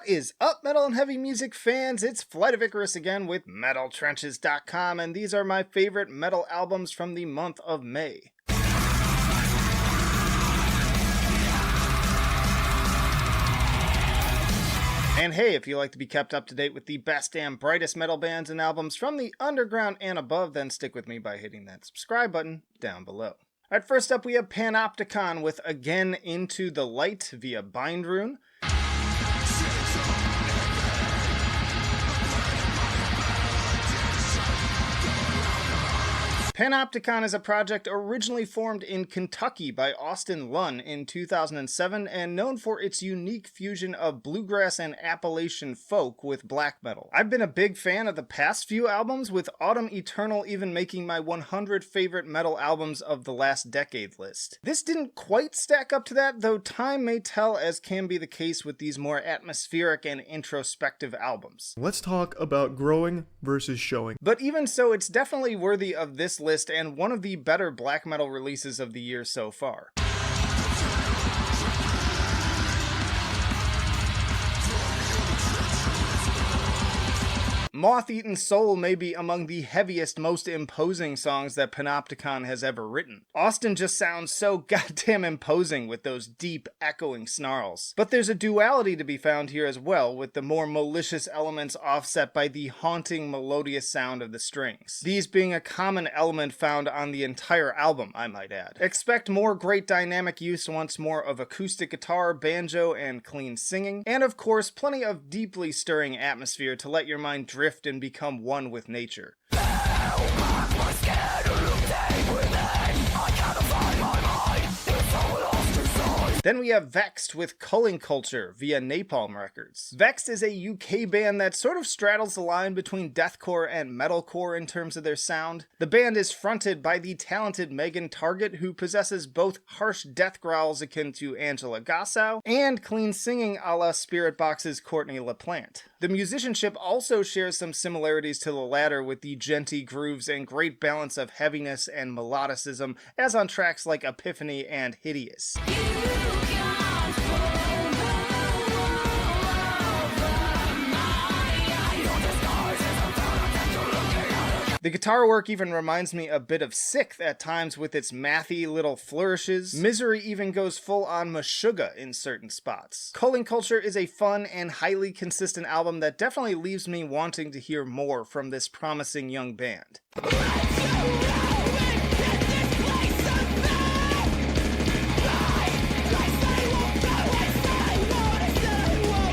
What is up, metal and heavy music fans? It's Flight of Icarus again with MetalTrenches.com, and these are my favorite metal albums from the month of May. And hey, if you like to be kept up to date with the best and brightest metal bands and albums from the underground and above, then stick with me by hitting that subscribe button down below. Alright, first up we have Panopticon with Again Into the Light via Bindrune. Panopticon is a project originally formed in Kentucky by Austin Lunn in 2007 and known for its unique fusion of bluegrass and Appalachian folk with black metal. I've been a big fan of the past few albums, with Autumn Eternal even making my 100 favorite metal albums of the last decade list. This didn't quite stack up to that, though time may tell, as can be the case with these more atmospheric and introspective albums. Let's talk about growing versus showing. But even so, it's definitely worthy of this list and one of the better black metal releases of the year so far. Moth-Eaten Soul may be among the heaviest, most imposing songs that Panopticon has ever written. Austin just sounds so goddamn imposing with those deep, echoing snarls. But there's a duality to be found here as well, with the more malicious elements offset by the haunting, melodious sound of the strings. These being a common element found on the entire album, I might add. Expect more great dynamic use once more of acoustic guitar, banjo, and clean singing, and of course plenty of deeply stirring atmosphere to let your mind drift and become one with nature. Then we have Vexed with Culling Culture via Napalm Records. Vexed is a UK band that sort of straddles the line between deathcore and metalcore in terms of their sound. The band is fronted by the talented Megan Target, who possesses both harsh death growls akin to Angela Gossow and clean singing a la Spiritbox's Courtney LaPlante. The musicianship also shares some similarities to the latter, with the genty grooves and great balance of heaviness and melodicism, as on tracks like Epiphany and Hideous. The guitar work even reminds me a bit of Sixth at times, with its mathy little flourishes. Misery even goes full on Meshuggah in certain spots. Culling Culture is a fun and highly consistent album that definitely leaves me wanting to hear more from this promising young band.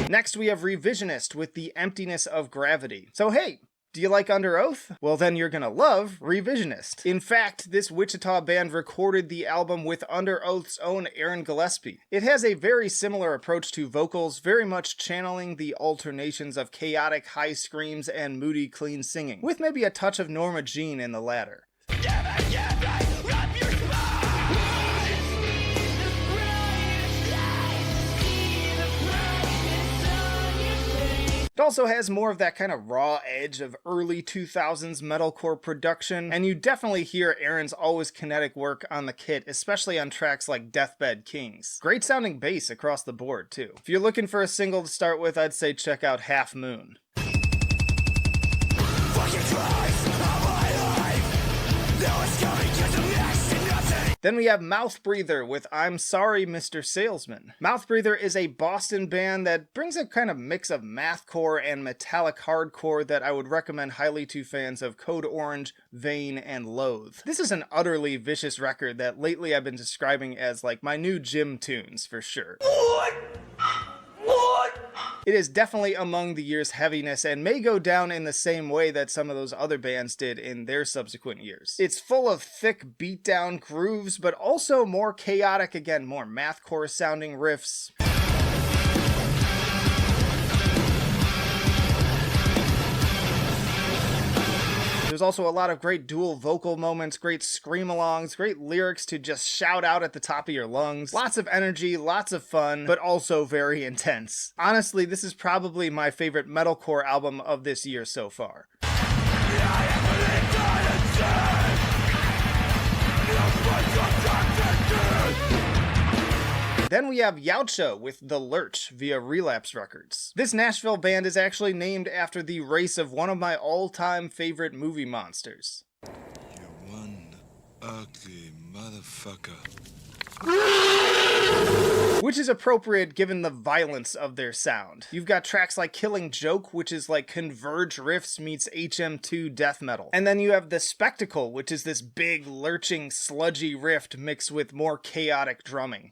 Next we have Revisionist with the Emptiness of Gravity. So hey, do you like Under Oath? Well then you're gonna love Revisionist. In fact, this Wichita band recorded the album with Under Oath's own Aaron Gillespie. It has a very similar approach to vocals, very much channeling the alternations of chaotic high screams and moody clean singing, with maybe a touch of Norma Jean in the latter. It also has more of that kind of raw edge of early 2000s metalcore production, and you definitely hear Aaron's always kinetic work on the kit, especially on tracks like Deathbed Kings. Great sounding bass across the board too. If you're looking for a single to start with, I'd say check out Half Moon. Then we have Mouthbreather with I'm Sorry, Mr. Salesman. Mouthbreather is a Boston band that brings a kind of mix of mathcore and metallic hardcore that I would recommend highly to fans of Code Orange, Vain, and Loathe. This is an utterly vicious record that lately I've been describing as like my new gym tunes for sure. It is definitely among the year's heaviness and may go down in the same way that some of those other bands did in their subsequent years. It's full of thick beatdown grooves, but also more chaotic, again, more mathcore sounding riffs. There's also a lot of great dual vocal moments, great scream-alongs, great lyrics to just shout out at the top of your lungs. Lots of energy, lots of fun, but also very intense. Honestly, this is probably my favorite metalcore album of this year so far. Then we have Yautja with The Lurch via Relapse Records. This Nashville band is actually named after the race of one of my all-time favorite movie monsters. You're one ugly motherfucker. Which is appropriate given the violence of their sound. You've got tracks like Killing Joke, which is like Converge riffs meets HM2 death metal. And then you have The Spectacle, which is this big, lurching, sludgy riff mixed with more chaotic drumming.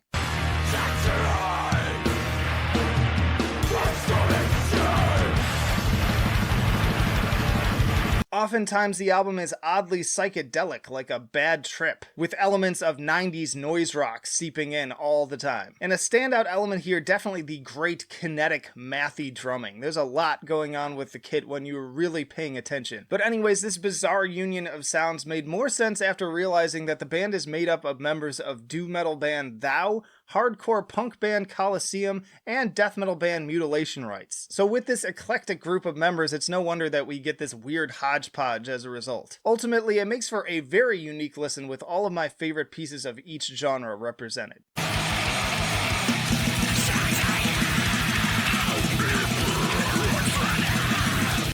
Oftentimes the album is oddly psychedelic, like a bad trip, with elements of 90s noise rock seeping in all the time. And a standout element here, definitely the great kinetic, mathy drumming. There's a lot going on with the kit when you're really paying attention. But anyways, this bizarre union of sounds made more sense after realizing that the band is made up of members of doom metal band Thou, hardcore punk band Coliseum, and death metal band Mutilation Rites. So with this eclectic group of members, it's no wonder that we get this weird hodgepodge as a result. Ultimately, it makes for a very unique listen with all of my favorite pieces of each genre represented.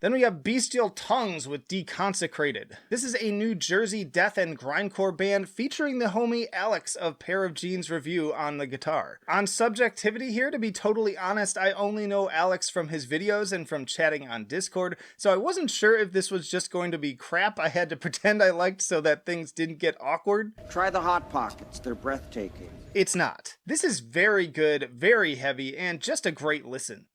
Then we have Bestial Tongues with Deconsecrated. This is a New Jersey death and grindcore band featuring the homie Alex of Pair of Jeans Review on the guitar. On subjectivity here, to be totally honest, I only know Alex from his videos and from chatting on Discord, so I wasn't sure if this was just going to be crap I had to pretend I liked so that things didn't get awkward. Try the Hot Pockets, they're breathtaking. It's not. This is very good, very heavy, and just a great listen.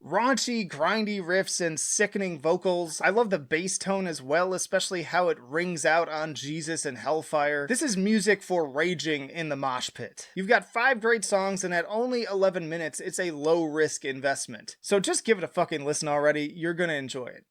Raunchy, grindy riffs and sickening vocals. I love the bass tone as well, especially how it rings out on Jesus and Hellfire. This is music for raging in the mosh pit. You've got 5 great songs, and at only 11 minutes, it's a low-risk investment. So just give it a fucking listen already, you're gonna enjoy it.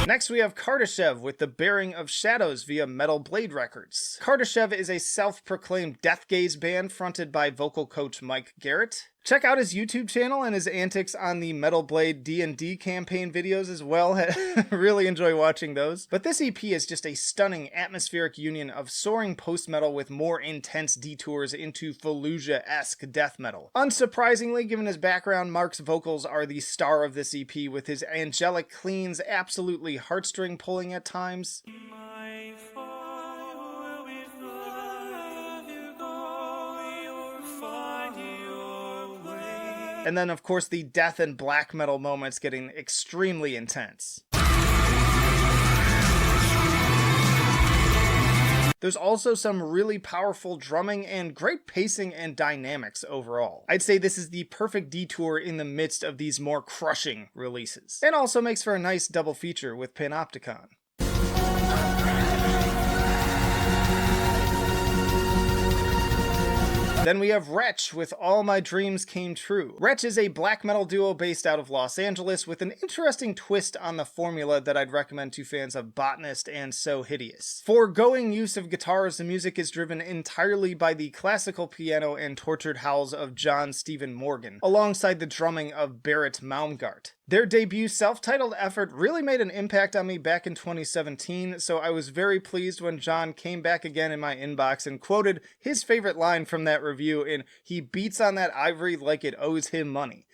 Next we have Kardashev with The Bearing of Shadows via Metal Blade Records. Kardashev is a self-proclaimed death gaze band fronted by vocal coach Mike Garrett. Check out his YouTube channel and his antics on the Metal Blade D&D campaign videos as well. Really enjoy watching those. But this EP is just a stunning atmospheric union of soaring post-metal with more intense detours into Fallujah-esque death metal. Unsurprisingly, given his background, Mark's vocals are the star of this EP, with his angelic cleans absolutely heartstring pulling at times. And then, of course, the death and black metal moments getting extremely intense. There's also some really powerful drumming and great pacing and dynamics overall. I'd say this is the perfect detour in the midst of these more crushing releases. And also makes for a nice double feature with Panopticon. Then we have Wretch with All My Dreams Came True. Wretch is a black metal duo based out of Los Angeles with an interesting twist on the formula that I'd recommend to fans of Botanist and So Hideous. Foregoing use of guitars, the music is driven entirely by the classical piano and tortured howls of John Stephen Morgan, alongside the drumming of Barrett Malmgart. Their debut self-titled effort really made an impact on me back in 2017, so I was very pleased when John came back again in my inbox and quoted his favorite line from that review in "He beats on that ivory like it owes him money."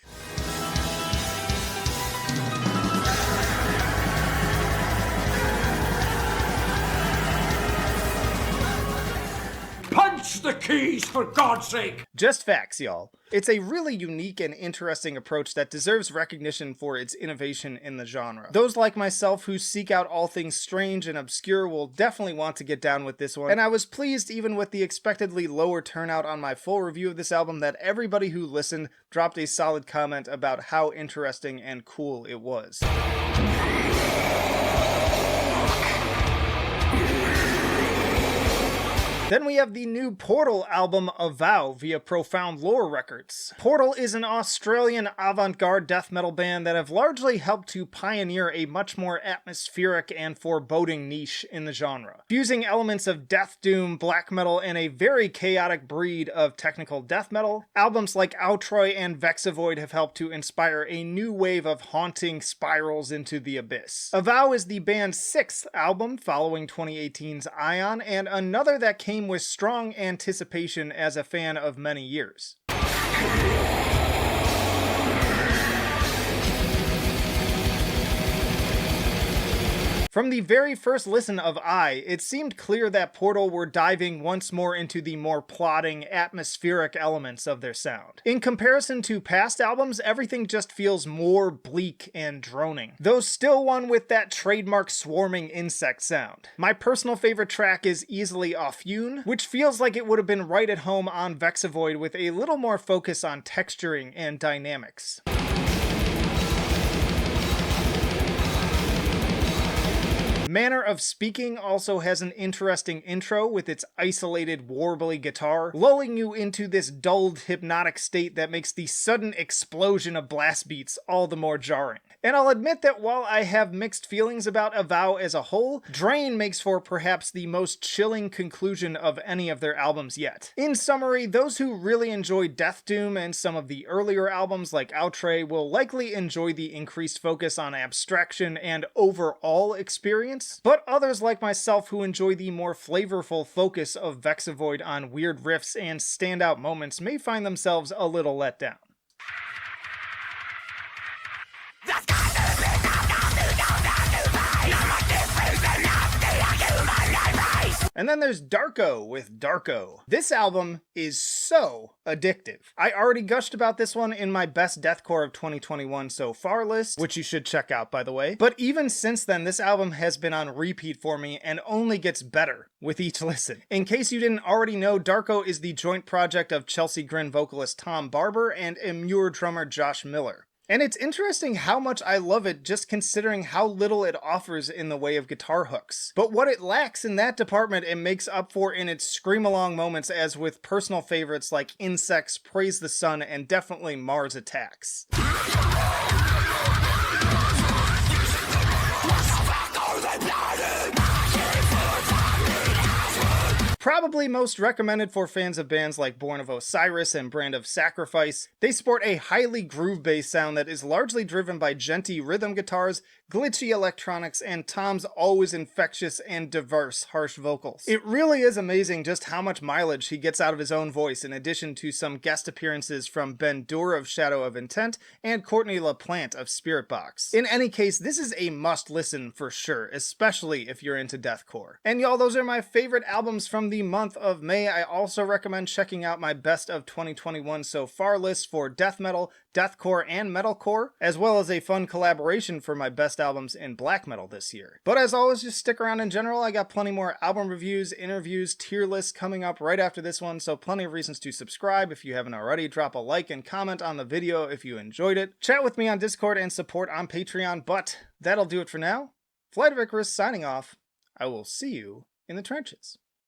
Punch the keys, for God's sake! Just facts, y'all. It's a really unique and interesting approach that deserves recognition for its innovation in the genre. Those like myself who seek out all things strange and obscure will definitely want to get down with this one, and I was pleased, even with the expectedly lower turnout on my full review of this album, that everybody who listened dropped a solid comment about how interesting and cool it was. Then we have the new Portal album Avow via Profound Lore Records. Portal is an Australian avant-garde death metal band that have largely helped to pioneer a much more atmospheric and foreboding niche in the genre, fusing elements of death doom, black metal, and a very chaotic breed of technical death metal. Albums like Outroy and Vexed have helped to inspire a new wave of haunting spirals into the abyss. Avow is the band's 6th album following 2018's Ion, and another that came with strong anticipation as a fan of many years. From the very first listen of it seemed clear that Portal were diving once more into the more plotting, atmospheric elements of their sound. In comparison to past albums, everything just feels more bleak and droning, though still one with that trademark swarming insect sound. My personal favorite track is easily Offune, which feels like it would have been right at home on Vexed with a little more focus on texturing and dynamics. Manner of Speaking also has an interesting intro with its isolated, warbly guitar, lulling you into this dulled, hypnotic state that makes the sudden explosion of blast beats all the more jarring. And I'll admit that while I have mixed feelings about Avow as a whole, Drain makes for perhaps the most chilling conclusion of any of their albums yet. In summary, those who really enjoy Death Doom and some of the earlier albums like Outre will likely enjoy the increased focus on abstraction and overall experience, but others like myself who enjoy the more flavorful focus of Vexed on weird riffs and standout moments may find themselves a little let down. And then there's Darko with Darko. This album is so addictive. I already gushed about this one in my best deathcore of 2021 so far list, which you should check out by the way. But even since then, this album has been on repeat for me and only gets better with each listen. In case you didn't already know, Darko is the joint project of Chelsea Grin vocalist Tom Barber and Immure drummer Josh Miller. And it's interesting how much I love it just considering how little it offers in the way of guitar hooks. But what it lacks in that department it makes up for in its scream-along moments, as with personal favorites like Insects, Praise the Sun, and definitely Mars Attacks. Probably most recommended for fans of bands like Born of Osiris and Brand of Sacrifice, they sport a highly groove-based sound that is largely driven by djenty rhythm guitars, glitchy electronics, and Tom's always infectious and diverse harsh vocals. It really is amazing just how much mileage he gets out of his own voice, in addition to some guest appearances from Ben Dur of Shadow of Intent and Courtney LaPlante of Spiritbox. In any case, this is a must-listen for sure, especially if you're into deathcore. And y'all, those are my favorite albums from the month of May. I also recommend checking out my best of 2021 so far list for death metal, deathcore, and metalcore, as well as a fun collaboration for my best albums in black metal this year. But as always, just stick around in general. I got plenty more album reviews, interviews, tier lists coming up right after this one, so plenty of reasons to subscribe if you haven't already. Drop a like and comment on the video if you enjoyed it. Chat with me on Discord and support on Patreon, but that'll do it for now. Flight of Icarus signing off. I will see you in the trenches.